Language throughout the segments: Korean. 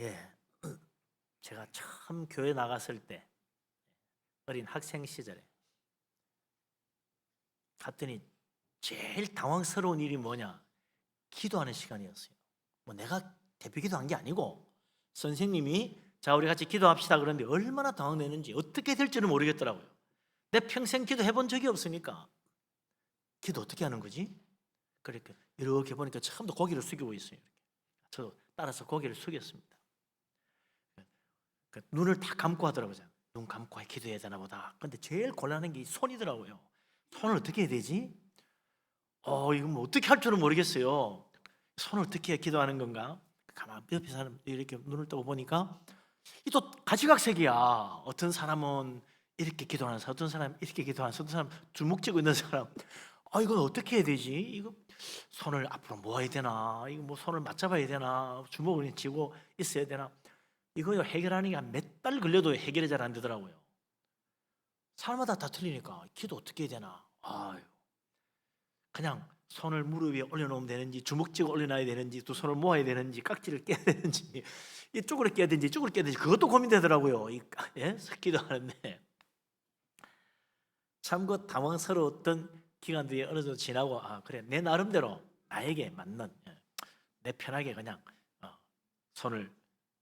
예, 제가 처음 교회 나갔을 때 어린 학생 시절에 갔더니 제일 당황스러운 일이 뭐냐? 기도하는 시간이었어요. 뭐 내가 대표 기도한 게 아니고 선생님이 자 우리 같이 기도합시다 그러는데 얼마나 당황되는지 어떻게 될지는 모르겠더라고요. 내 평생 기도해 본 적이 없으니까 기도 어떻게 하는 거지? 그러니까 이렇게 보니까 처음부터 고개를 숙이고 있어요. 저 따라서 고개를 숙였습니다. 눈을 다 감고 하더라고요. 눈 감고 기도해야 되나 보다. 근데 제일 곤란한 게 손이더라고요. 손을 어떻게 해야 되지? 이거 뭐 어떻게 할 줄은 모르겠어요. 손을 어떻게 해야 기도하는 건가? 가만 옆에 사람 이렇게 눈을 뜨고 보니까 이 또 가지각색이야. 어떤 사람은 이렇게 기도하는 사람, 어떤 사람 이렇게 기도하는 사람, 어떤 사람 주먹 쥐고 있는 사람. 이건 어떻게 해야 되지? 이거 손을 앞으로 모아야 되나? 이거 뭐 손을 맞잡아야 되나? 주먹을 쥐고 있어야 되나? 이거 해결하는 게 한 몇 달 걸려도 해결이 잘 안 되더라고요. 사람마다 다 틀리니까 기도 어떻게 해야 되나? 그냥 손을 무릎 위에 올려놓으면 되는지, 주먹 쥐고 올려놔야 되는지, 두 손을 모아야 되는지, 깍지를 깨야 되는지, 이쪽으로 깨야 되는지, 이쪽으로 깨야 되는지, 그것도 고민되더라고요. 기도하는데 참 그 당황스러웠던 기간들이 어느 정도 지나고 그래 내 나름대로 나에게 맞는 내 편하게 그냥 손을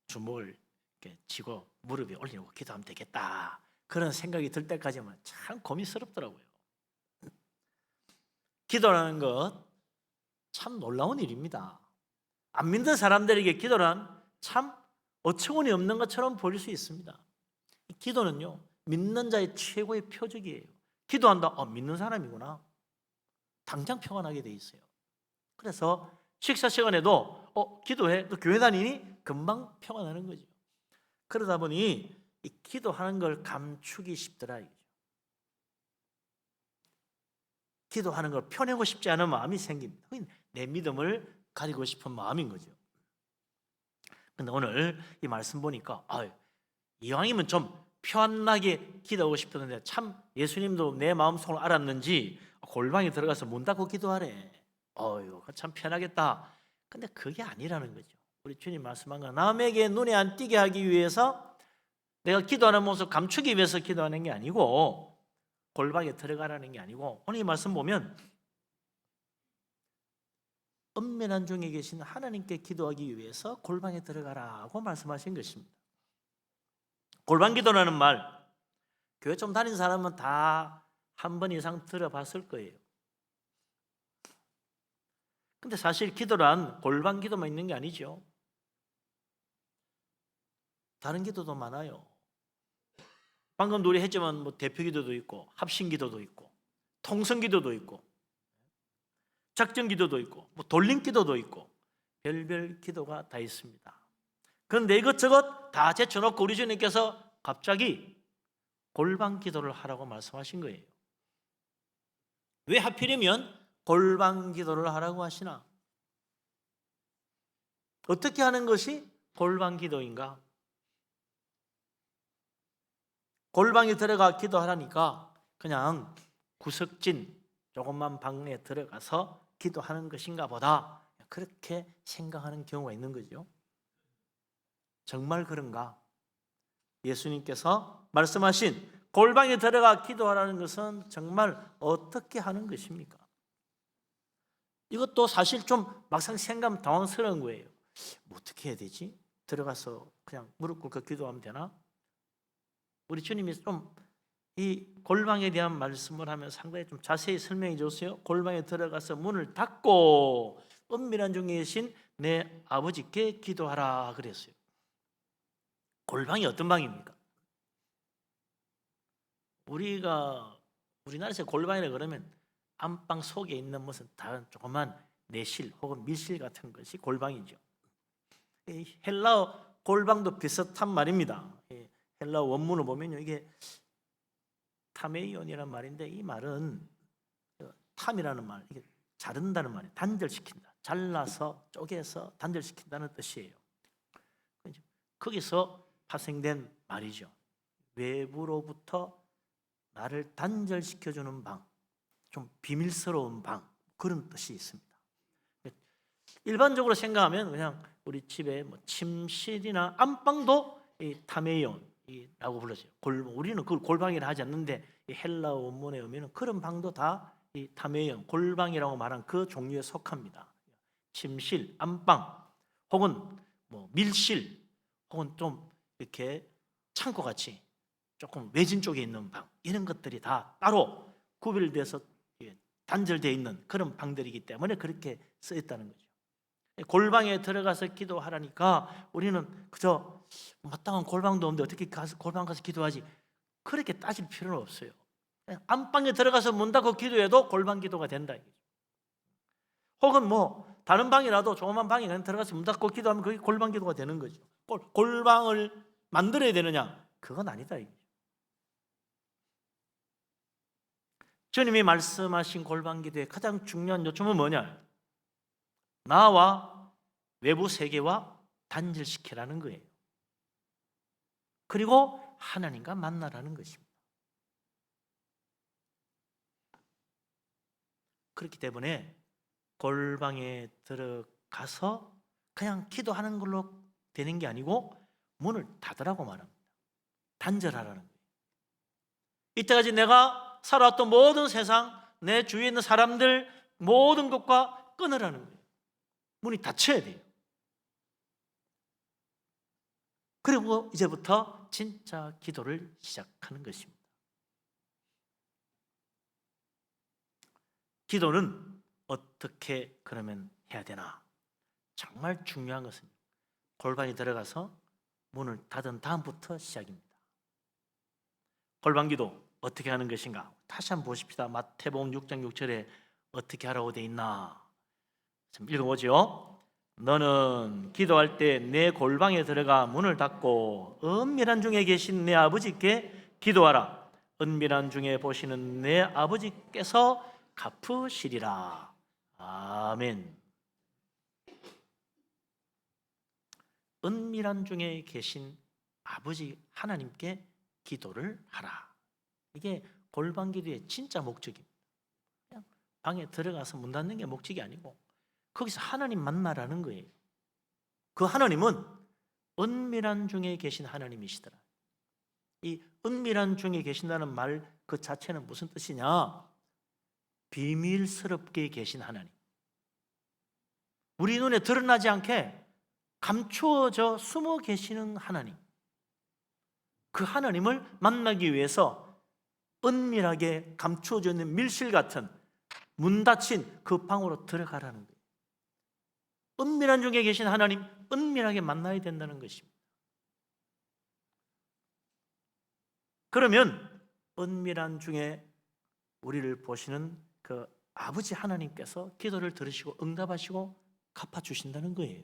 주먹을 이렇게 쥐고 무릎에 올리고 기도하면 되겠다 그런 생각이 들 때까지만 참 고민스럽더라고요. 기도라는 것 참 놀라운 일입니다. 안 믿는 사람들에게 기도란 참 어처구니 없는 것처럼 보일 수 있습니다. 기도는요 믿는 자의 최고의 표적이에요. 기도한다, 믿는 사람이구나. 당장 평안하게 돼 있어요. 그래서 식사 시간에도 기도해, 너 교회 다니니? 금방 평안하는 거죠. 그러다 보니 이 기도하는 걸 감추기 쉽더라 이거죠. 기도하는 걸 펴내고 싶지 않은 마음이 생깁니다. 내 믿음을 가리고 싶은 마음인 거죠. 근데 오늘 이 말씀 보니까 이왕이면 좀 편안하게 기도하고 싶었는데 참 예수님도 내 마음속을 알았는지 골방에 들어가서 문 닫고 기도하래. 참 편하겠다. 근데 그게 아니라는 거죠. 우리 주님 말씀한 거 남에게 눈에 안 띄게 하기 위해서 내가 기도하는 모습 감추기 위해서 기도하는 게 아니고 골방에 들어가라는 게 아니고 오늘 이 말씀 보면 은밀한 중에 계신 하나님께 기도하기 위해서 골방에 들어가라고 말씀하신 것입니다. 골방 기도라는 말 교회 좀 다닌 사람은 다 한 번 이상 들어봤을 거예요. 근데 사실 기도란 골방 기도만 있는 게 아니죠. 다른 기도도 많아요. 방금 우리 했지만 뭐 대표 기도도 있고 합심 기도도 있고 통성 기도도 있고 작정 기도도 있고 뭐 돌림 기도도 있고 별별 기도가 다 있습니다. 그런데 이것저것 다 제쳐놓고 우리 주님께서 갑자기 골방 기도를 하라고 말씀하신 거예요. 왜 하필이면 골방 기도를 하라고 하시나? 어떻게 하는 것이 골방 기도인가? 골방에 들어가 기도하라니까 그냥 구석진 조그만 방에 들어가서 기도하는 것인가 보다 그렇게 생각하는 경우가 있는 거죠. 정말 그런가? 예수님께서 말씀하신 골방에 들어가 기도하라는 것은 정말 어떻게 하는 것입니까? 이것도 사실 좀 막상 생각하면 당황스러운 거예요. 뭐 어떻게 해야 되지? 들어가서 그냥 무릎 꿇고 기도하면 되나? 우리 주님이 좀 이 골방에 대한 말씀을 하면 상당히 좀 자세히 설명해 줬어요. 골방에 들어가서 문을 닫고 은밀한 중에 계신 내 아버지께 기도하라 그랬어요. 골방이 어떤 방입니까? 우리나라에서 골방이라 그러면 안방 속에 있는 무슨 다른 조그만 내실 혹은 밀실 같은 것이 골방이죠. 헬라어 골방도 비슷한 말입니다. 헬라어 원문을 보면요, 이게 타메이온이라는 말인데 이 말은 탐이라는 말, 이게 자른다는 말이에요. 단절시킨다. 잘라서 쪼개서 단절시킨다는 뜻이에요. 거기서 파생된 말이죠. 외부로부터 나를 단절시켜주는 방, 좀 비밀스러운 방, 그런 뜻이 있습니다. 일반적으로 생각하면 그냥 우리 집에 뭐 침실이나 안방도 이 타메이온이라고 불러져요. 우리는 그걸 골방이라 하지 않는데 이 헬라어 원문에 오면 그런 방도 다 이 타메이온, 골방이라고 말한 그 종류에 속합니다. 침실, 안방, 혹은 뭐 밀실, 혹은 좀 이렇게 창고같이 조금 외진 쪽에 있는 방, 이런 것들이 다 따로 구별돼서 단절되어 있는 그런 방들이기 때문에 그렇게 쓰였다는 거죠. 골방에 들어가서 기도하라니까 우리는 그저 마땅한 골방도 없는데 어떻게 골방 가서 기도하지, 그렇게 따질 필요는 없어요. 안방에 들어가서 문 닫고 기도해도 골방 기도가 된다. 혹은 뭐 다른 방이라도 조그만 방에 그냥 들어가서 문 닫고 기도하면 그게 골방 기도가 되는 거죠. 골방을 만들어야 되느냐? 그건 아니다. 주님이 말씀하신 골방 기도의 가장 중요한 요점은 뭐냐? 나와 외부 세계와 단절시키라는 거예요. 그리고 하나님과 만나라는 것입니다. 그렇기 때문에 골방에 들어가서 그냥 기도하는 걸로 되는 게 아니고 문을 닫으라고 말합니다. 단절하라는 거예요. 이때까지 내가 살아왔던 모든 세상, 내 주위에 있는 사람들 모든 것과 끊으라는 거예요. 문이 닫혀야 돼요. 그리고 이제부터 진짜 기도를 시작하는 것입니다. 기도는 어떻게 그러면 해야 되나? 정말 중요한 것은 골방에 들어가서 문을 닫은 다음부터 시작입니다. 골방 기도 어떻게 하는 것인가? 다시 한번 보십시다. 마태복음 6장 6절에 어떻게 하라고 되어 있나? 좀 읽어보죠. 너는 기도할 때 내 골방에 들어가 문을 닫고 은밀한 중에 계신 내 아버지께 기도하라. 은밀한 중에 보시는 내 아버지께서 갚으시리라. 아멘. 은밀한 중에 계신 아버지 하나님께 기도를 하라. 이게 골방 기도의 진짜 목적입니다. 그냥 방에 들어가서 문 닫는 게 목적이 아니고 거기서 하나님 만나라는 거예요. 그 하나님은 은밀한 중에 계신 하나님이시더라. 이 은밀한 중에 계신다는 말 그 자체는 무슨 뜻이냐? 비밀스럽게 계신 하나님. 우리 눈에 드러나지 않게 감추어져 숨어 계시는 하나님. 그 하나님을 만나기 위해서 은밀하게 감추어져 있는 밀실 같은 문 닫힌 그 방으로 들어가라는 거예요. 은밀한 중에 계신 하나님, 은밀하게 만나야 된다는 것입니다. 그러면 은밀한 중에 우리를 보시는 그 아버지 하나님께서 기도를 들으시고 응답하시고 갚아주신다는 거예요.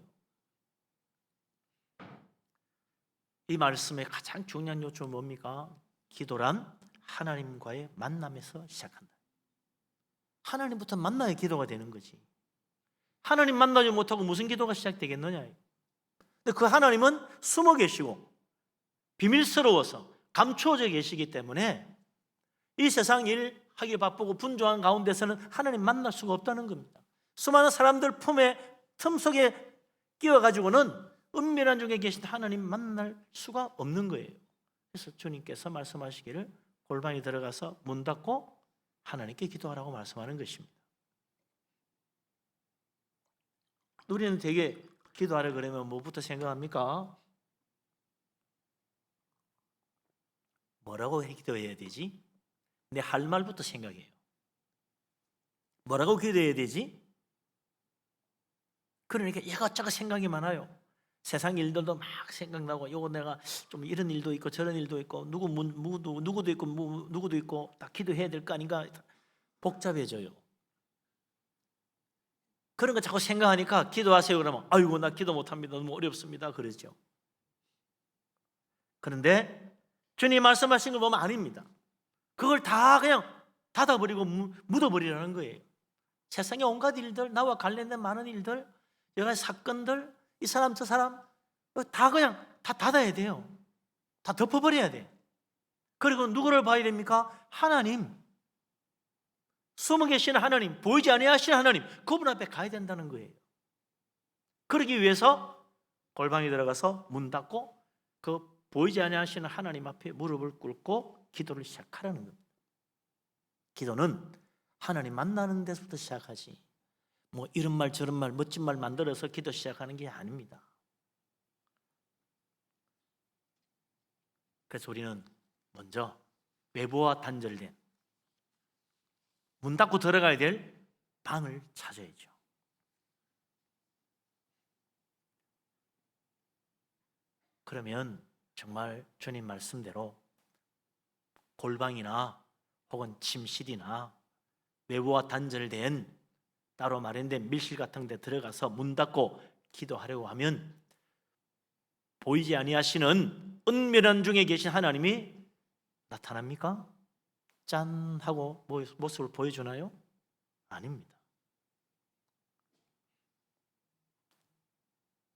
이 말씀의 가장 중요한 요점은 뭡니까? 기도란 하나님과의 만남에서 시작한다. 하나님부터 만나야 기도가 되는 거지. 하나님 만나지 못하고 무슨 기도가 시작되겠느냐. 근데 그 하나님은 숨어 계시고 비밀스러워서 감추어져 계시기 때문에 이 세상 일 하기 바쁘고 분주한 가운데서는 하나님 만날 수가 없다는 겁니다. 수많은 사람들 품에 틈 속에 끼워가지고는 은밀한 중에 계신 하나님 만날 수가 없는 거예요. 그래서 주님께서 말씀하시기를 골방에 들어가서 문 닫고 하나님께 기도하라고 말씀하는 것입니다. 우리는 되게 기도하라 그러면 뭐부터 생각합니까? 뭐라고 기도해야 되지? 내 할 말부터 생각해요. 뭐라고 기도해야 되지? 그러니까 이것저것 생각이 많아요. 세상 일들도 막 생각나고, 요거 내가 좀 이런 일도 있고 저런 일도 있고 누구도 있고 누구도 있고 다 기도해야 될 거 아닌가, 복잡해져요. 그런 거 자꾸 생각하니까 기도하세요 그러면 아이고 나 기도 못합니다, 너무 어렵습니다 그러죠. 그런데 주님 말씀하신 걸 보면 아닙니다. 그걸 다 그냥 닫아버리고 묻어버리라는 거예요. 세상의 온갖 일들, 나와 관련된 많은 일들, 여러 가지 사건들, 이 사람 저 사람 다 그냥 다 닫아야 돼요. 다 덮어버려야 돼. 그리고 누구를 봐야 됩니까? 하나님, 숨어 계시는 하나님, 보이지 아니하시는 하나님, 그분 앞에 가야 된다는 거예요. 그러기 위해서 골방에 들어가서 문 닫고 그 보이지 아니하시는 하나님 앞에 무릎을 꿇고 기도를 시작하라는 겁니다. 기도는 하나님 만나는 데서부터 시작하지, 뭐 이런 말 저런 말 멋진 말 만들어서 기도 시작하는 게 아닙니다. 그래서 우리는 먼저 외부와 단절된 문 닫고 들어가야 될 방을 찾아야죠. 그러면 정말 주님 말씀대로 골방이나 혹은 침실이나 외부와 단절된 따로 마련된 밀실 같은 데 들어가서 문 닫고 기도하려고 하면 보이지 아니하시는 은밀한 중에 계신 하나님이 나타납니까? 짠 하고 모습을 보여주나요? 아닙니다.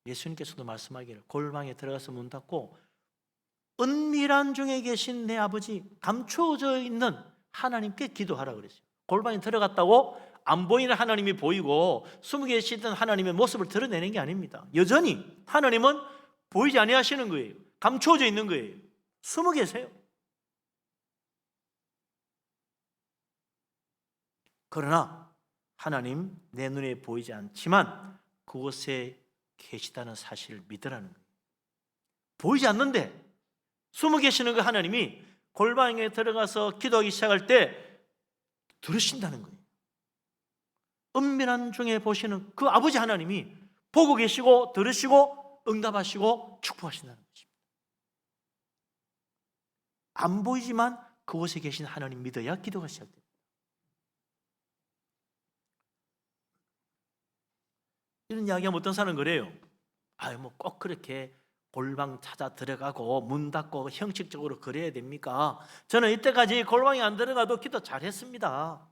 예수님께서도 말씀하기를 골방에 들어가서 문 닫고 은밀한 중에 계신 내 아버지, 감추어져 있는 하나님께 기도하라 그랬어요. 골방에 들어갔다고 안 보이는 하나님이 보이고 숨어 계시던 하나님의 모습을 드러내는 게 아닙니다. 여전히 하나님은 보이지 아니하시는 거예요. 감추어져 있는 거예요. 숨어 계세요. 그러나 하나님 내 눈에 보이지 않지만 그곳에 계시다는 사실을 믿으라는 거예요. 보이지 않는데 숨어 계시는 그 하나님이 골방에 들어가서 기도하기 시작할 때 들으신다는 거예요. 은밀한 중에 보시는 그 아버지 하나님이 보고 계시고 들으시고 응답하시고 축복하신다는 것입니다. 안 보이지만 그곳에 계신 하나님 믿어야 기도가 시작됩니다. 이런 이야기하면 어떤 사람은 그래요. 뭐 꼭 그렇게 골방 찾아 들어가고 문 닫고 형식적으로 그래야 됩니까? 저는 이때까지 골방에 안 들어가도 기도 잘했습니다.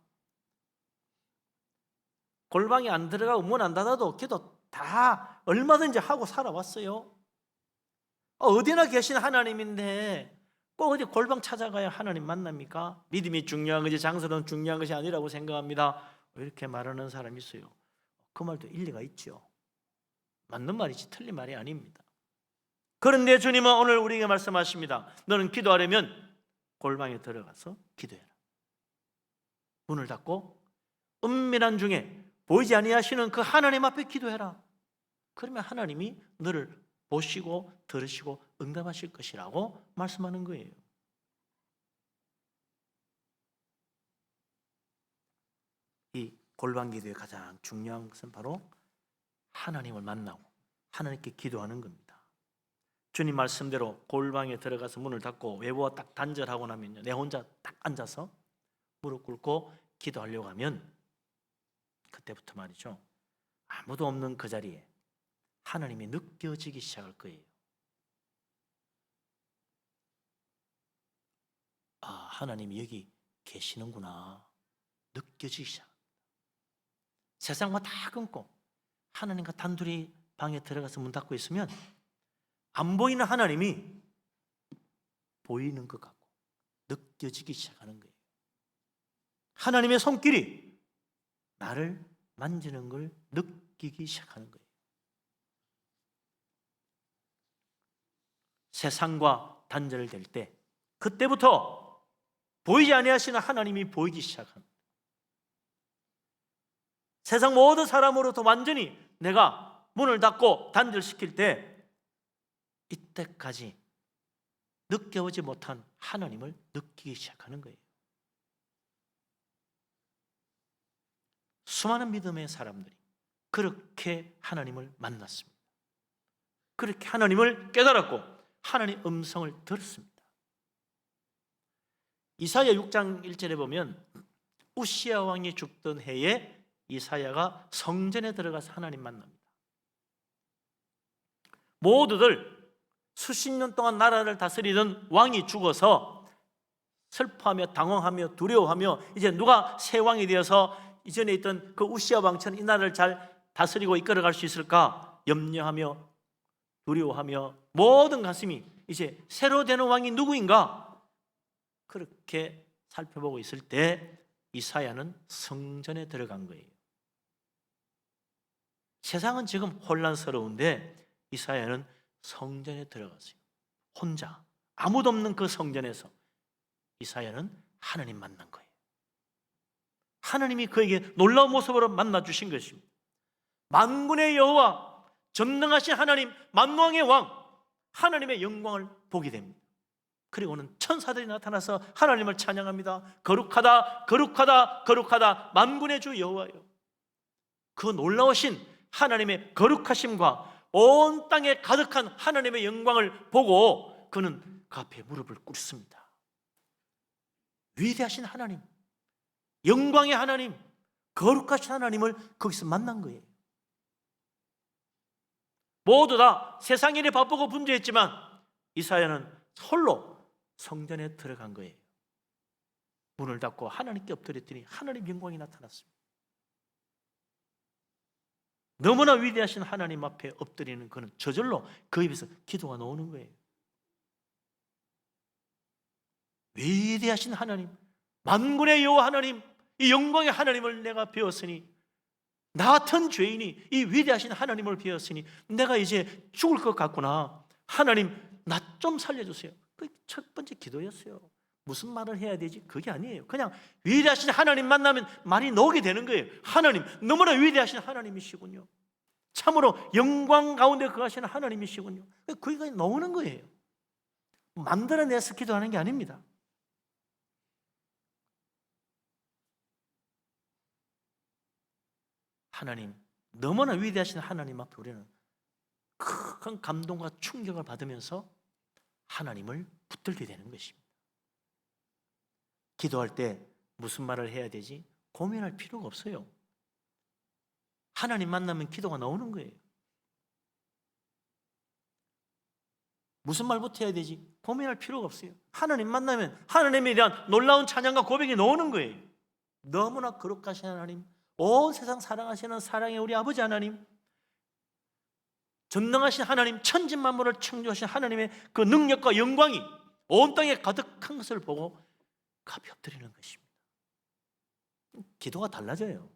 골방에 안 들어가고 문 안 닫아도 기도 다 얼마든지 하고 살아왔어요. 어디나 계신 하나님인데 꼭 어디 골방 찾아가야 하나님 만납니까? 믿음이 중요한 것이 장소는 중요한 것이 아니라고 생각합니다. 이렇게 말하는 사람이 있어요. 그 말도 일리가 있죠. 맞는 말이지 틀린 말이 아닙니다. 그런데 주님은 오늘 우리에게 말씀하십니다. 너는 기도하려면 골방에 들어가서 기도해라. 문을 닫고 은밀한 중에 보이지 아니하시는 그 하나님 앞에 기도해라. 그러면 하나님이 너를 보시고 들으시고 응답하실 것이라고 말씀하는 거예요. 이 골방 기도의 가장 중요한 것은 바로 하나님을 만나고 하나님께 기도하는 겁니다. 주님 말씀대로 골방에 들어가서 문을 닫고 외부와 딱 단절하고 나면요, 내 혼자 딱 앉아서 무릎 꿇고 기도하려고 하면 그때부터 말이죠, 아무도 없는 그 자리에 하나님이 느껴지기 시작할 거예요. 하나님이 여기 계시는구나 느껴지기 시작합니다. 세상과 다 끊고 하나님과 단둘이 방에 들어가서 문 닫고 있으면 안 보이는 하나님이 보이는 것 같고 느껴지기 시작하는 거예요. 하나님의 손길이 나를 만지는 걸 느끼기 시작하는 거예요. 세상과 단절될 때 그때부터 보이지 아니하시는 하나님이 보이기 시작합니다. 세상 모든 사람으로부터 완전히 내가 문을 닫고 단절시킬 때 이때까지 느껴보지 못한 하나님을 느끼기 시작하는 거예요. 수많은 믿음의 사람들이 그렇게 하나님을 만났습니다. 그렇게 하나님을 깨달았고 하나님의 음성을 들었습니다. 이사야 6장 1절에 보면 우시야 왕이 죽던 해에 이사야가 성전에 들어가서 하나님 만납니다. 모두들 수십 년 동안 나라를 다스리던 왕이 죽어서 슬퍼하며 당황하며 두려워하며 이제 누가 새 왕이 되어서 이전에 있던 그 우시야 왕처럼 이 나라를 잘 다스리고 이끌어갈 수 있을까 염려하며 두려워하며 모든 가슴이 이제 새로 되는 왕이 누구인가 그렇게 살펴보고 있을 때 이사야는 성전에 들어간 거예요. 세상은 지금 혼란스러운데 이사야는 성전에 들어갔어요. 혼자 아무도 없는 그 성전에서 이사야는 하나님 만난 거예요. 하나님이 그에게 놀라운 모습으로 만나 주신 것입니다. 만군의 여호와, 전능하신 하나님, 만왕의 왕, 하나님의 영광을 보게 됩니다. 그리고는 천사들이 나타나서 하나님을 찬양합니다. 거룩하다, 거룩하다, 거룩하다, 만군의 주 여호와여. 그 놀라우신 하나님의 거룩하심과 온 땅에 가득한 하나님의 영광을 보고 그는 그 앞에 무릎을 꿇습니다. 위대하신 하나님, 영광의 하나님, 거룩하신 하나님을 거기서 만난 거예요. 모두 다 세상 일에 바쁘고 분주했지만 이사야는 홀로 성전에 들어간 거예요. 문을 닫고 하나님께 엎드렸더니 하나님 영광이 나타났습니다. 너무나 위대하신 하나님 앞에 엎드리는 그는 저절로 그 입에서 기도가 나오는 거예요. 위대하신 하나님, 만군의 여호와 하나님, 이 영광의 하나님을 내가 배웠으니, 나 같은 죄인이 이 위대하신 하나님을 배웠으니 내가 이제 죽을 것 같구나. 하나님, 나 좀 살려주세요. 그게 첫 번째 기도였어요. 무슨 말을 해야 되지? 그게 아니에요. 그냥 위대하신 하나님 만나면 말이 나오게 되는 거예요. 하나님, 너무나 위대하신 하나님이시군요. 참으로 영광 가운데 거하시는 하나님이시군요. 그게 나오는 거예요. 만들어내서 기도하는 게 아닙니다. 하나님, 너무나 위대하신 하나님 앞에 우리는 큰 감동과 충격을 받으면서 하나님을 붙들게 되는 것입니다. 기도할 때 무슨 말을 해야 되지? 고민할 필요가 없어요. 하나님 만나면 기도가 나오는 거예요. 무슨 말부터 해야 되지? 고민할 필요가 없어요. 하나님 만나면 하나님에 대한 놀라운 찬양과 고백이 나오는 거예요. 너무나 거룩하신 하나님, 온 세상 사랑하시는 사랑의 우리 아버지 하나님, 전능하신 하나님, 천지만물을 창조하신 하나님의 그 능력과 영광이 온 땅에 가득한 것을 보고 가비 엎드리는 것입니다. 기도가 달라져요.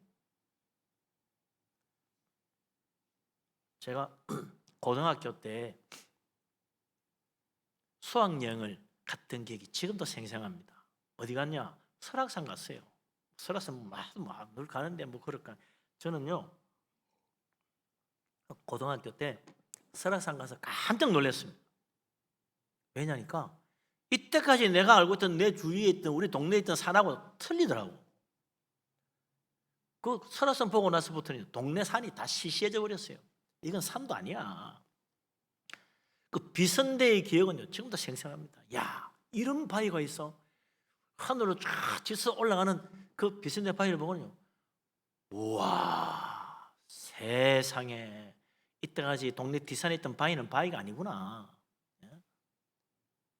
제가 고등학교 때 수학여행을 갔던 기억이 지금도 생생합니다. 어디 갔냐? 설악산 갔어요. 설악산 늘 가는데 뭐 그럴까. 저는요, 고등학교 때 설악산 가서 깜짝 놀랐습니다. 왜냐니까 이때까지 내가 알고 있던 내 주위에 있던 우리 동네에 있던 산하고 틀리더라고. 그 설악산 보고 나서부터는 동네 산이 다 시시해져 버렸어요. 이건 산도 아니야. 그 비선대의 기억은요, 지금도 생생합니다. 야, 이런 바위가 있어. 하늘로 쫙 지서 올라가는 그 비선대 바위를 보면요, 우와, 세상에, 이때까지 동네 뒷산에 있던 바위는 바위가 아니구나.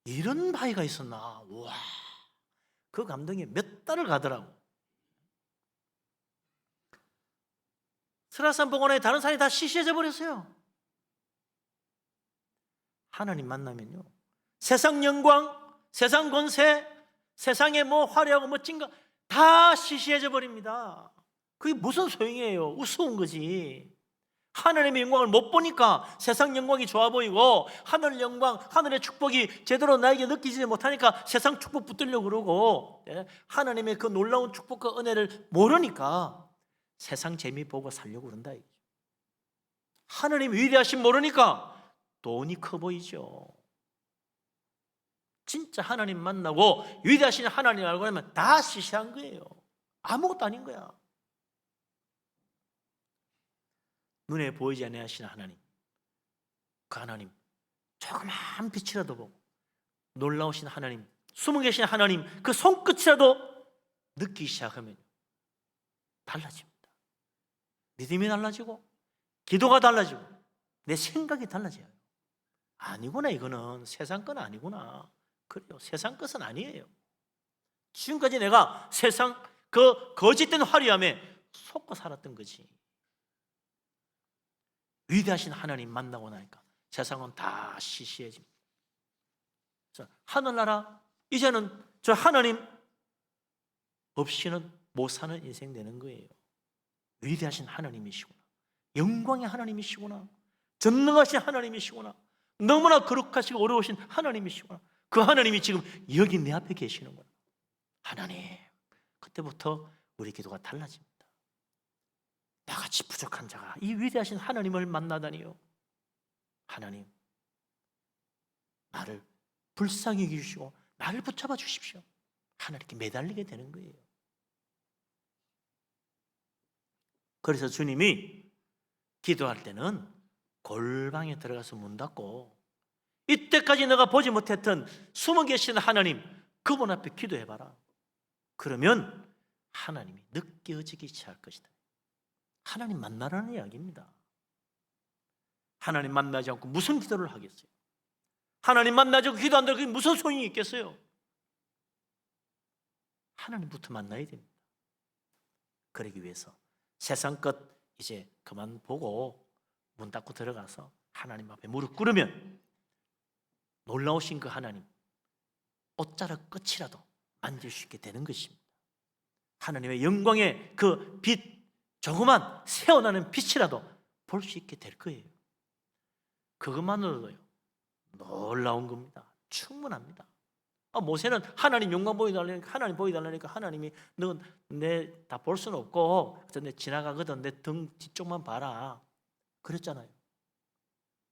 이런 바위가 있었나. 우와, 그 감동이 몇 달을 가더라고. 설악산 보고 나니 다른 산이 다 시시해져 버렸어요. 하나님 만나면요, 세상 영광, 세상 권세, 세상에 뭐 화려하고 멋진 거 다 시시해져 버립니다. 그게 무슨 소용이에요? 우스운 거지. 하나님의 영광을 못 보니까 세상 영광이 좋아 보이고, 하늘 영광, 하늘의 축복이 제대로 나에게 느끼지 못하니까 세상 축복 붙들려고 그러고, 하나님의 그 놀라운 축복과 은혜를 모르니까 세상 재미 보고 살려고 그런다. 하나님 위대하심 모르니까 돈이 커 보이죠. 진짜 하나님 만나고 위대하신 하나님 알고 나면 다 시시한 거예요. 아무것도 아닌 거야. 눈에 보이지 않으신 하나님, 그 하나님 조그만 빛이라도 보고, 놀라우신 하나님, 숨어 계신 하나님 그 손끝이라도 느끼기 시작하면 달라집니다. 믿음이 달라지고 기도가 달라지고 내 생각이 달라져요. 아니구나, 이거는 세상 건 아니구나. 그래요, 세상 것은 아니에요. 지금까지 내가 세상 그 거짓된 화려함에 속고 살았던 거지. 위대하신 하나님 만나고 나니까 세상은 다 시시해집니다. 하늘나라, 이제는 저 하나님 없이는 못 사는 인생 되는 거예요. 위대하신 하나님이시구나, 영광의 하나님이시구나, 전능하신 하나님이시구나, 너무나 거룩하시고 어려우신 하나님이시구나, 그 하나님이 지금 여기 내 앞에 계시는구나. 하나님, 그때부터 우리 기도가 달라집니다. 나같이 부족한 자가 이 위대하신 하나님을 만나다니요, 하나님, 나를 불쌍히 여기시고 나를 붙잡아 주십시오. 하나님께 매달리게 되는 거예요. 그래서 주님이 기도할 때는 골방에 들어가서 문 닫고 이때까지 내가 보지 못했던 숨어 계신 하나님, 그분 앞에 기도해봐라. 그러면 하나님이 느껴지기 시작할 것이다. 하나님 만나라는 이야기입니다. 하나님 만나지 않고 무슨 기도를 하겠어요? 하나님 만나지 않고 기도 안 되고 그게 무슨 소용이 있겠어요? 하나님부터 만나야 됩니다. 그러기 위해서 세상 것 이제 그만 보고 문 닫고 들어가서 하나님 앞에 무릎 꿇으면 놀라우신 그 하나님 옷자락 끝이라도 만질 수 있게 되는 것입니다. 하나님의 영광의 그 빛, 조그만 새어나는 빛이라도 볼 수 있게 될 거예요. 그것만으로도요 놀라운 겁니다. 충분합니다. 모세는 하나님 영광 보여달라니까, 하나님 보여달라니까 하나님이 너 내 다 볼 수는 없고 내 지나가거든, 내 등 뒤쪽만 봐라 그랬잖아요.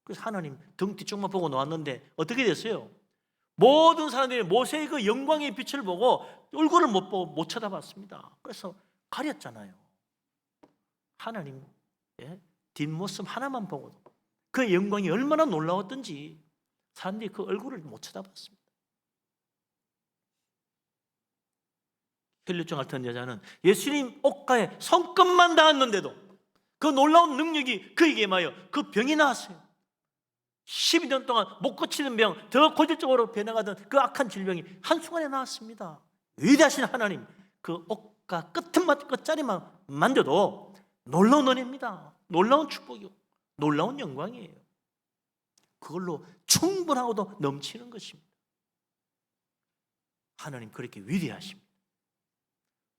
그래서 하나님 등 뒤쪽만 보고 놓았는데 어떻게 됐어요? 모든 사람들이 모세의 그 영광의 빛을 보고 얼굴을 못 보고 못 쳐다봤습니다. 그래서 가렸잖아요. 하나님 뒷모습 하나만 보고도 그 영광이 얼마나 놀라웠던지 사람들이 그 얼굴을 못 쳐다봤습니다. 혈류증 앓던 여자는 예수님 옷가에 손끝만 닿았는데도 그 놀라운 능력이 그에게 임하여 그 병이 나았어요. 12년 동안 못 고치는 병, 더 고질적으로 변해가던 그 악한 질병이 한순간에 나았습니다. 위대하신 하나님, 그 옷가 끝자리만 만져도 놀라운 은혜입니다. 놀라운 축복이요, 놀라운 영광이에요. 그걸로 충분하고도 넘치는 것입니다. 하나님 그렇게 위대하십니다.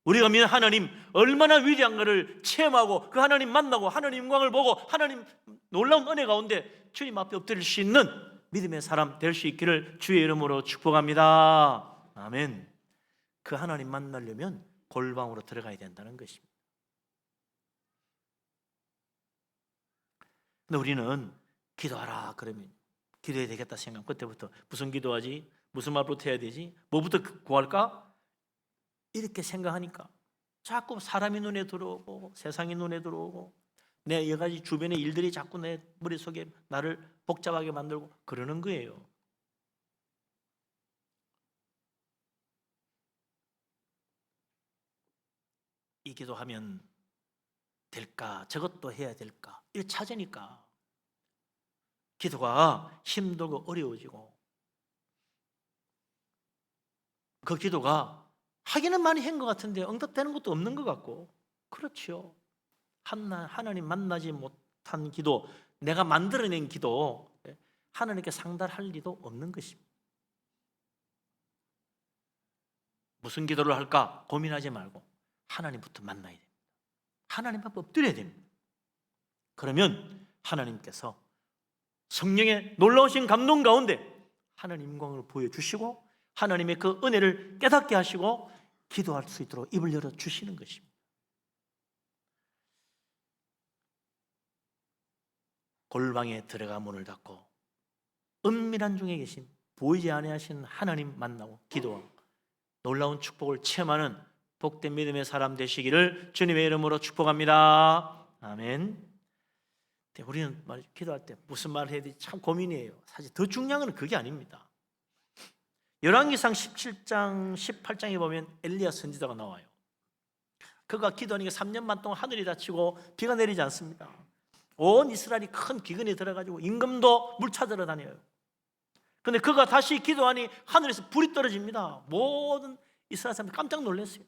우리가 믿는 하나님 얼마나 위대한가를 체험하고 그 하나님 만나고 하나님 영광을 보고 하나님 놀라운 은혜 가운데 주님 앞에 엎드릴 수 있는 믿음의 사람 될 수 있기를 주의 이름으로 축복합니다. 아멘. 그 하나님 만나려면 골방으로 들어가야 된다는 것입니다. 근데 우리는 기도하라 그러면 기도해야 되겠다 생각, 그때부터 무슨 기도하지? 무슨 말부터 해야 되지? 뭐부터 구할까? 이렇게 생각하니까 자꾸 사람이 눈에 들어오고 세상이 눈에 들어오고 내 여러 가지 주변의 일들이 자꾸 내 머릿속에 나를 복잡하게 만들고 그러는 거예요. 이 기도하면 될까? 저것도 해야 될까? 이렇게 찾으니까 기도가 힘들고 어려워지고 그 기도가 하기는 많이 한 것 같은데 응답되는 것도 없는 것 같고, 그렇죠. 하나님 만나지 못한 기도, 내가 만들어낸 기도 하나님께 상달할 리도 없는 것입니다. 무슨 기도를 할까 고민하지 말고 하나님부터 만나야 됩니다. 하나님 앞에 엎드려야 됩니다. 그러면 하나님께서 성령의 놀라우신 감동 가운데 하나님 영광을 보여주시고 하나님의 그 은혜를 깨닫게 하시고 기도할 수 있도록 입을 열어주시는 것입니다. 골방에 들어가 문을 닫고 은밀한 중에 계신 보이지 아니하신 하나님 만나고 기도하고 놀라운 축복을 체험하는 복된 믿음의 사람 되시기를 주님의 이름으로 축복합니다. 아멘. 우리는 기도할 때 무슨 말을 해야 될지 참 고민이에요. 사실 더 중요한 건 그게 아닙니다. 열왕기상 17장 18장에 보면 엘리야 선지자가 나와요. 그가 기도하니까 3년 반 동안 하늘이 닫히고 비가 내리지 않습니다. 온 이스라엘이 큰 기근에 들어가지고 임금도 물 찾으러 다녀요. 그런데 그가 다시 기도하니 하늘에서 불이 떨어집니다. 모든 이스라엘 사람들이 깜짝 놀랐어요.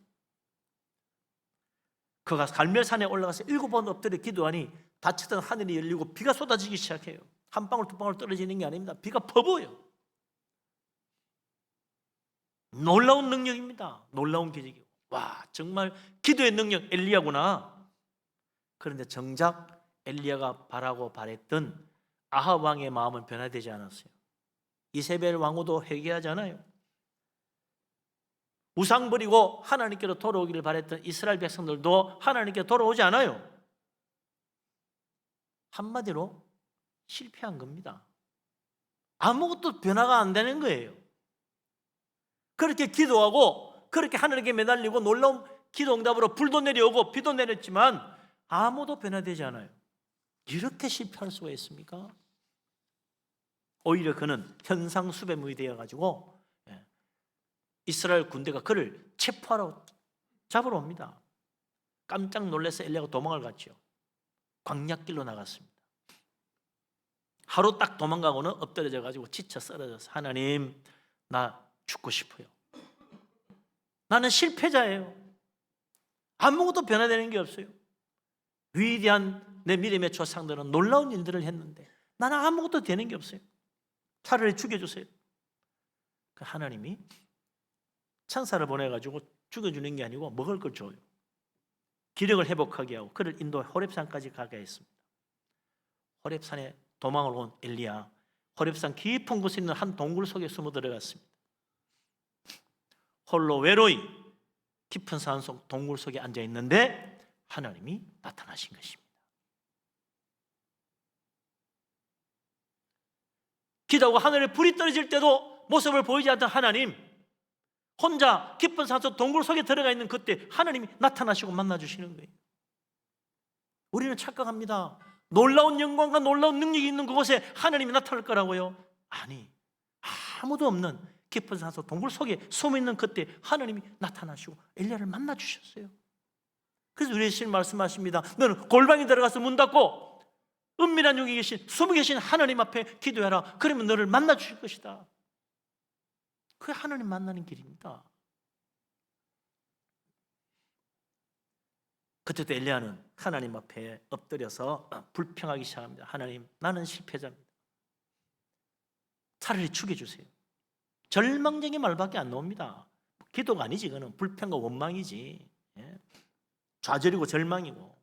그가 갈멜산에 올라가서 7번 엎드려 기도하니 닫혔던 하늘이 열리고 비가 쏟아지기 시작해요. 한 방울 두 방울 떨어지는 게 아닙니다. 비가 퍼부어요. 놀라운 능력입니다. 놀라운 기적이고, 와, 정말 기도의 능력 엘리야구나. 그런데 정작 엘리야가 바라고 바랬던 아합 왕의 마음은 변화되지 않았어요. 이세벨 왕후도 회개하잖아요. 우상 버리고 하나님께로 돌아오기를 바랬던 이스라엘 백성들도 하나님께 돌아오지 않아요. 한마디로 실패한 겁니다. 아무것도 변화가 안 되는 거예요. 그렇게 기도하고 그렇게 하나님께 매달리고 놀라운 기도 응답으로 불도 내려오고 비도 내렸지만 아무도 변화되지 않아요. 이렇게 실패할 수가 있습니까? 오히려 그는 현상수배물이 되어가지고 이스라엘 군대가 그를 체포하러 잡으러 옵니다. 깜짝 놀라서 엘리야가 도망을 갔죠. 광야길로 나갔습니다. 하루 딱 도망가고는 엎드려져 가지고 지쳐 쓰러져서 하나님, 나 죽고 싶어요. 나는 실패자예요. 아무것도 변화되는 게 없어요. 위대한 내 믿음의 조상들은 놀라운 일들을 했는데 나는 아무것도 되는 게 없어요. 차라리 죽여주세요. 하나님이 천사를 보내가지고 죽여주는 게 아니고 먹을 걸 줘요. 기력을 회복하게 하고 그를 인도해 호렙산까지 가게 했습니다. 호렙산에 도망을 온 엘리야, 호렙산 깊은 곳에 있는 한 동굴 속에 숨어 들어갔습니다. 홀로 외로이 깊은 산속 동굴 속에 앉아 있는데 하나님이 나타나신 것입니다. 기도하고 하늘에 불이 떨어질 때도 모습을 보이지 않던 하나님, 혼자 깊은 산속 동굴 속에 들어가 있는 그때 하나님이 나타나시고 만나주시는 거예요. 우리는 착각합니다. 놀라운 영광과 놀라운 능력이 있는 그곳에 하나님이 나타날 거라고요. 아니, 아무도 없는 깊은 산속 동굴 속에 숨어있는 그때 하나님이 나타나시고 엘리야를 만나주셨어요. 그래서 우리 예수님 말씀하십니다. 너는 골방에 들어가서 문 닫고 은밀한 중에 계신, 숨어 계신 하나님 앞에 기도해라. 그러면 너를 만나주실 것이다. 그게 하나님 만나는 길입니다. 그때도 엘리야는 하나님 앞에 엎드려서 불평하기 시작합니다. 하나님, 나는 실패자입니다. 차라리 죽여주세요. 절망적인 말밖에 안 나옵니다. 기도가 아니지, 그거는 불평과 원망이지. 좌절이고 절망이고.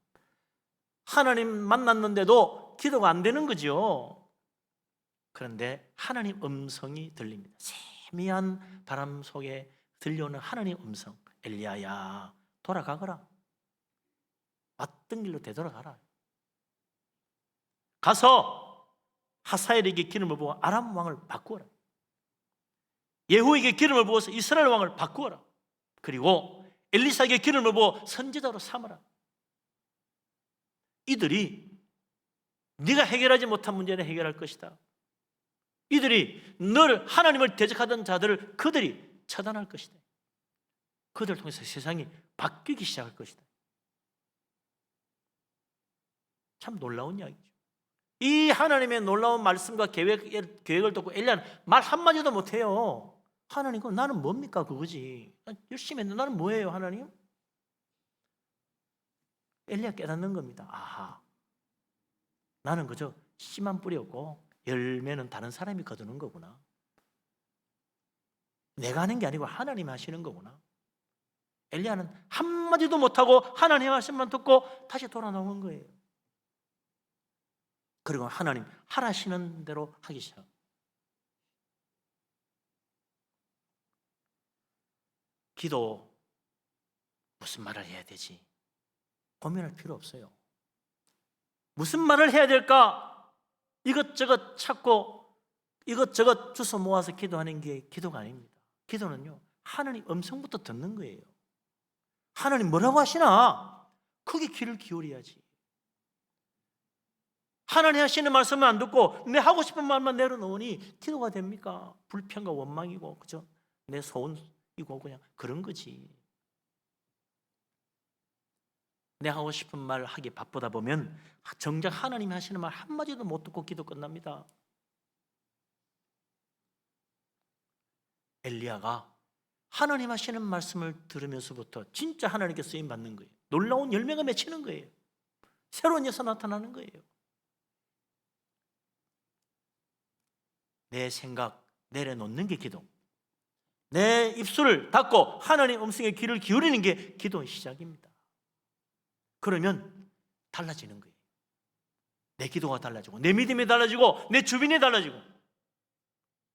하나님 만났는데도 기도가 안 되는 거죠. 그런데 하나님 음성이 들립니다. 세미한 바람 속에 들려오는 하나님 음성. 엘리야야, 돌아가거라. 왔던 길로 되돌아가라. 가서 하사엘에게 기름을 부어 아람 왕을 바꾸어라. 예후에게 기름을 부어서 이스라엘 왕을 바꾸어라. 그리고 엘리사에게 기름을 부어 선지자로 삼아라. 이들이 네가 해결하지 못한 문제는 해결할 것이다. 이들이 늘 하나님을 대적하던 자들을 그들이 처단할 것이다. 그들을 통해서 세상이 바뀌기 시작할 것이다. 참 놀라운 이야기죠. 이 하나님의 놀라운 말씀과 계획을 듣고 엘리야는 말 한마디도 못해요. 하나님, 그럼 나는 뭡니까? 그거지. 열심히 했는데 나는 뭐예요, 하나님? 엘리야 깨닫는 겁니다. 아하, 나는 그저 씨만 뿌렸고 열매는 다른 사람이 거두는 거구나. 내가 하는 게 아니고 하나님이 하시는 거구나. 엘리야는 한마디도 못하고 하나님 말씀만 듣고 다시 돌아 나온 거예요. 그리고 하나님 하라시는 대로 하기 시작. 기도 무슨 말을 해야 되지? 고민할 필요 없어요. 무슨 말을 해야 될까? 이것저것 찾고 이것저것 주워 모아서 기도하는 게 기도가 아닙니다. 기도는요, 하나님 음성부터 듣는 거예요. 하나님 뭐라고 하시나? 거기 귀를 기울여야지. 하나님 하시는 말씀을 안 듣고 내 하고 싶은 말만 내려놓으니 기도가 됩니까? 불평과 원망이고, 그죠? 내 소원이고 그냥 그런 거지. 내 하고 싶은 말 하기 바쁘다 보면 정작 하나님이 하시는 말 한마디도 못 듣고 기도 끝납니다. 엘리야가 하나님 하시는 말씀을 들으면서부터 진짜 하나님께 쓰임 받는 거예요. 놀라운 열매가 맺히는 거예요. 새로운 예서 나타나는 거예요. 내 생각 내려놓는 게 기도. 내 입술을 닫고 하나님 음성에 귀를 기울이는 게 기도의 시작입니다. 그러면 달라지는 거예요. 내 기도가 달라지고 내 믿음이 달라지고 내 주변이 달라지고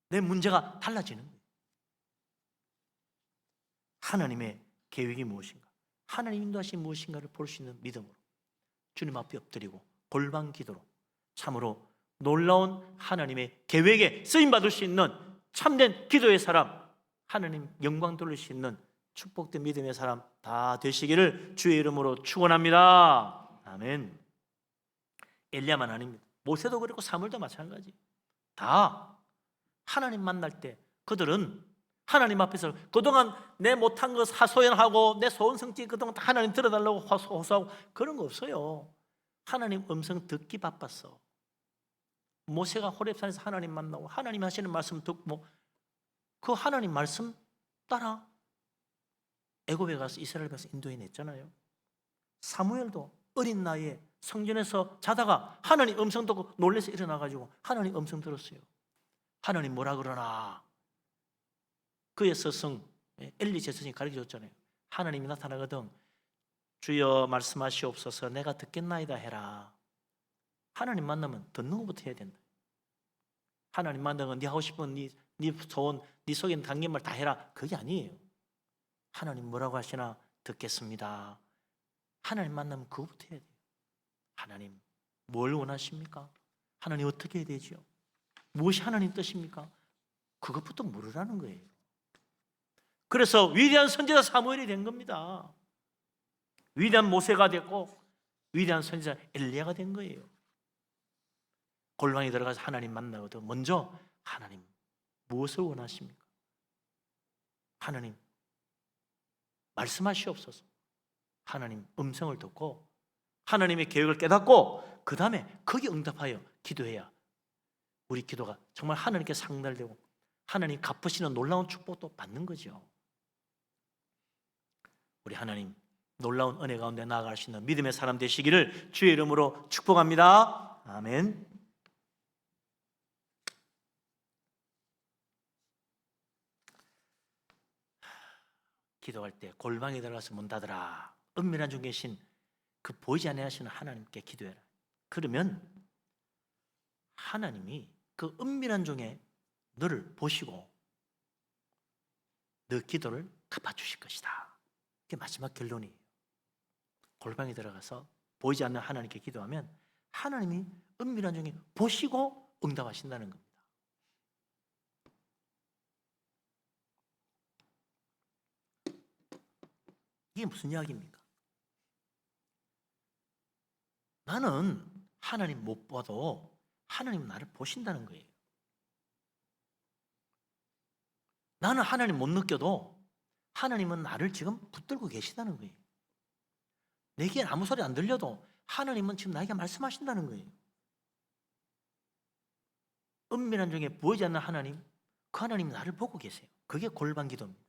내 문제가 달라지는 거예요. 하나님의 계획이 무엇인가, 하나님 인도하신 무엇인가를 볼 수 있는 믿음으로 주님 앞에 엎드리고 골방 기도로 참으로 놀라운 하나님의 계획에 쓰임받을 수 있는 참된 기도의 사람, 하나님 영광 돌릴 수 있는 축복된 믿음의 사람 다 되시기를 주의 이름으로 축원합니다. 아멘. 엘리야만 아닙니다. 모세도 그렇고 사무엘도 마찬가지. 다 하나님 만날 때 그들은 하나님 앞에서 그동안 내 못한 것 하소연하고 내 소원성취 그동안 다 하나님 들어달라고 호소하고 그런 거 없어요. 하나님 음성 듣기 바빴어. 모세가 호렙산에서 하나님 만나고 하나님 하시는 말씀 듣고 그 하나님 말씀 따라 애굽에 가서 이스라엘 백성 인도해냈잖아요. 사무엘도 어린 나이에 성전에서 자다가 하나님 음성 듣고 놀라서 일어나가지고 하나님 음성 들었어요. 하나님 뭐라 그러나? 그의 스승 엘리 제사장이 가르쳐줬잖아요. 하나님이 나타나거든 주여 말씀하시옵소서 내가 듣겠나이다 해라. 하나님 만나면 듣는 것부터 해야 된다. 하나님 만나면 네 하고 싶은 네 소원, 네 속에 있는 담긴 말 다 해라. 그게 아니에요. 하나님 뭐라고 하시나 듣겠습니다. 하나님 만나면 그것부터 해야 돼요. 하나님 뭘 원하십니까? 하나님 어떻게 해야 되죠? 무엇이 하나님 뜻입니까? 그것부터 물으라는 거예요. 그래서 위대한 선지자 사무엘이 된 겁니다. 위대한 모세가 됐고 위대한 선지자 엘리야가 된 거예요. 골방에 들어가서 하나님 만나거든 먼저 하나님 무엇을 원하십니까? 하나님 말씀하시옵소서. 하나님 음성을 듣고 하나님의 계획을 깨닫고 그 다음에 거기에 응답하여 기도해야 우리 기도가 정말 하나님께 상달되고 하나님 갚으시는 놀라운 축복도 받는 거죠. 우리 하나님 놀라운 은혜 가운데 나아갈 수 있는 믿음의 사람 되시기를 주의 이름으로 축복합니다. 아멘. 기도할 때 골방에 들어가서 문 닫으라. 은밀한 중에 계신 그 보이지 아니하시는 하나님께 기도해라. 그러면 하나님이 그 은밀한 중에 너를 보시고 너 기도를 갚아주실 것이다. 그게 마지막 결론이에요. 골방에 들어가서 보이지 않는 하나님께 기도하면 하나님이 은밀한 중에 보시고 응답하신다는 겁니다. 이게 무슨 이야기입니까? 나는 하나님 못 봐도 하나님 나를 보신다는 거예요. 나는 하나님 못 느껴도 하나님은 나를 지금 붙들고 계시다는 거예요. 내게 아무 소리 안 들려도 하나님은 지금 나에게 말씀하신다는 거예요. 은밀한 중에 보이지 않는 하나님, 그 하나님이 나를 보고 계세요. 그게 골방 기도입니다.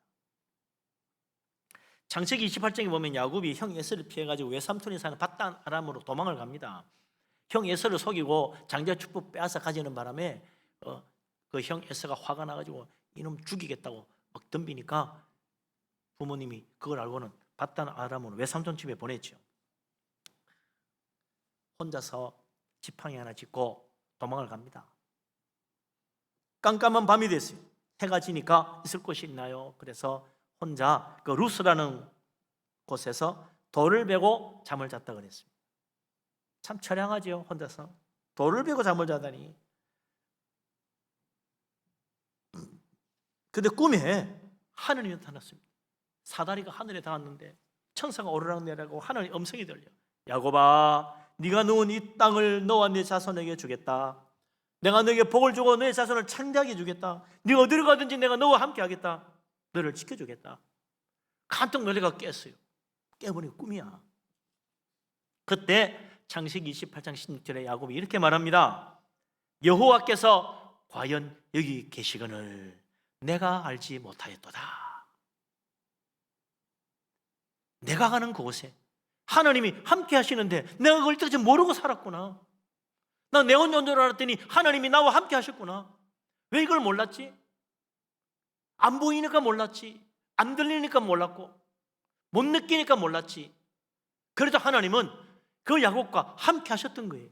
창세기 28장에 보면 야곱이 형 에서를 피해가지고 외삼촌이 사는 밧단 아람으로 도망을 갑니다. 형 에서를 속이고 장자 축복 빼앗아 가지는 바람에 그 형 에서가 화가 나가지고 이놈 죽이겠다고 막 덤비니까 부모님이 그걸 알고는 밧단 아람으로 외삼촌 집에 보냈죠. 혼자서 지팡이 하나 짚고 도망을 갑니다. 깜깜한 밤이 됐어요. 해가 지니까 있을 곳이 있나요? 그래서 혼자 그 루스라는 곳에서 돌을 베고 잠을 잤다 그랬습니다. 참 처량하죠. 혼자서 돌을 베고 잠을 자다니. 근데 꿈에 하느님이 나타났습니다. 사다리가 하늘에 닿았는데 천사가 오르락내리고 하나님 음성이 들려. 야곱아, 네가 누운 이 땅을 너와 네 자손에게 주겠다. 내가 너에게 복을 주고 너의 자손을 창대하게 주겠다. 네가 어디를 가든지 내가 너와 함께 하겠다. 너를 지켜주겠다. 깜짝 놀래가 깼어요. 깨보니 꿈이야. 그때 창세기 28장 16절에 야곱이 이렇게 말합니다. 여호와께서 과연 여기 계시거늘 내가 알지 못하였도다. 내가 가는 그곳에 하나님이 함께 하시는데 내가 그걸 이때까지 모르고 살았구나. 난 내 혼자인 줄 알았더니 하나님이 나와 함께 하셨구나. 왜 이걸 몰랐지? 안 보이니까 몰랐지. 안 들리니까 몰랐고 못 느끼니까 몰랐지. 그래도 하나님은 그 야곱과 함께 하셨던 거예요.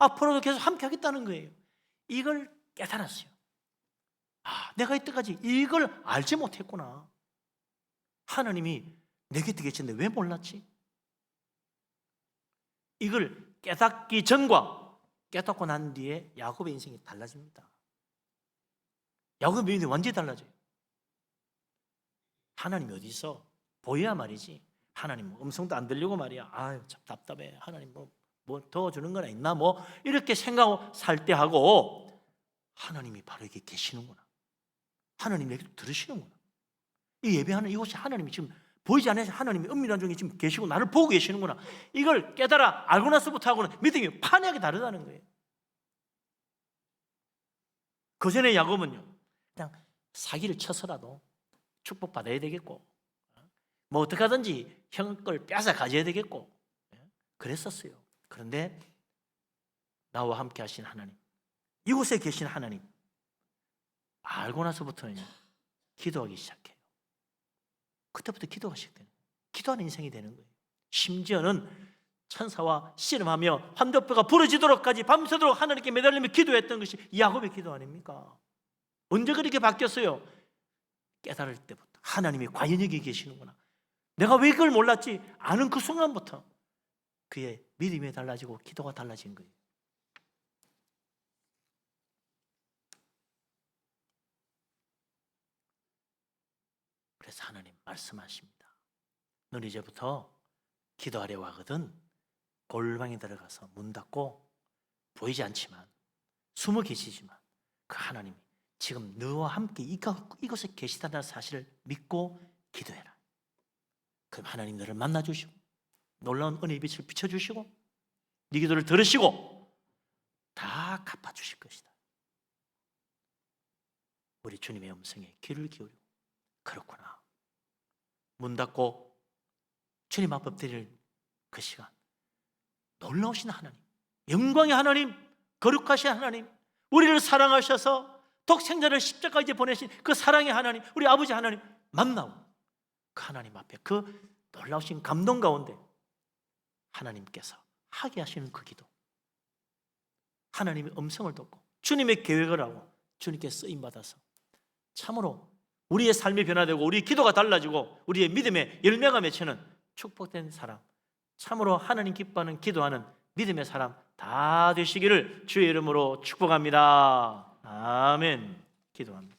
앞으로도 계속 함께 하겠다는 거예요. 이걸 깨달았어요. 내가 이때까지 이걸 알지 못했구나. 하나님이 내 곁에 계신데 왜 몰랐지? 이걸 깨닫기 전과 깨닫고 난 뒤에 야곱의 인생이 달라집니다. 야곱의 인생이 완전히 달라져요. 하나님이 어디 있어? 보여야 말이지. 하나님 음성도 안 들리고 말이야. 아유 참 답답해. 하나님 뭐 더 주는 거나 있나? 뭐 이렇게 생각하고 살 때 하고 하나님이 바로 여기 계시는구나. 하나님이 얘기도 들으시는구나. 이 예배하는 이곳이 하나님이 지금 보이지 않아서 하나님이 은밀한 중에 지금 계시고 나를 보고 계시는구나. 이걸 깨달아 알고 나서부터 하고는 믿음이 판이하게 다르다는 거예요. 그 전에 야곱은요, 그냥 사기를 쳐서라도 축복받아야 되겠고, 뭐 어떻게 하든지 형 걸 빼앗아 가져야 되겠고, 그랬었어요. 그런데 나와 함께 하신 하나님, 이곳에 계신 하나님 알고 나서부터는 기도하기 시작해요. 그때부터 기도가 시작돼요. 기도하는 인생이 되는 거예요. 심지어는 천사와 씨름하며 환도뼈가 부러지도록까지 밤새도록 하나님께 매달리며 기도했던 것이 야곱의 기도 아닙니까? 언제 그렇게 바뀌었어요? 깨달을 때부터 하나님이 과연 여기 계시는구나. 내가 왜 그걸 몰랐지? 아는 그 순간부터 그의 믿음이 달라지고 기도가 달라진 거예요. 그래서 하나님 말씀하십니다. 넌 이제부터 기도하려고 하거든 골방에 들어가서 문 닫고 보이지 않지만 숨어 계시지만 그 하나님이 지금 너와 함께 이곳에 계시다는 사실을 믿고 기도해라. 그럼 하나님 너를 만나주시고 놀라운 은혜의 빛을 비춰주시고 네 기도를 들으시고 다 갚아주실 것이다. 우리 주님의 음성에 귀를 기울이고 그렇구나. 문 닫고 주님 앞에 엎드릴 그 시간, 놀라우신 하나님, 영광의 하나님, 거룩하신 하나님, 우리를 사랑하셔서 독생자를 십자가에 보내신 그 사랑의 하나님, 우리 아버지 하나님 만나고 그 하나님 앞에 그 놀라우신 감동 가운데 하나님께서 하게 하시는 그 기도, 하나님의 음성을 듣고 주님의 계획을 하고 주님께 쓰임받아서 참으로 우리의 삶이 변화되고 우리의 기도가 달라지고 우리의 믿음의 열매가 맺히는 축복된 사람, 참으로 하나님 기뻐하는 기도하는 믿음의 사람 다 되시기를 주의 이름으로 축복합니다. 아멘. 기도합니다.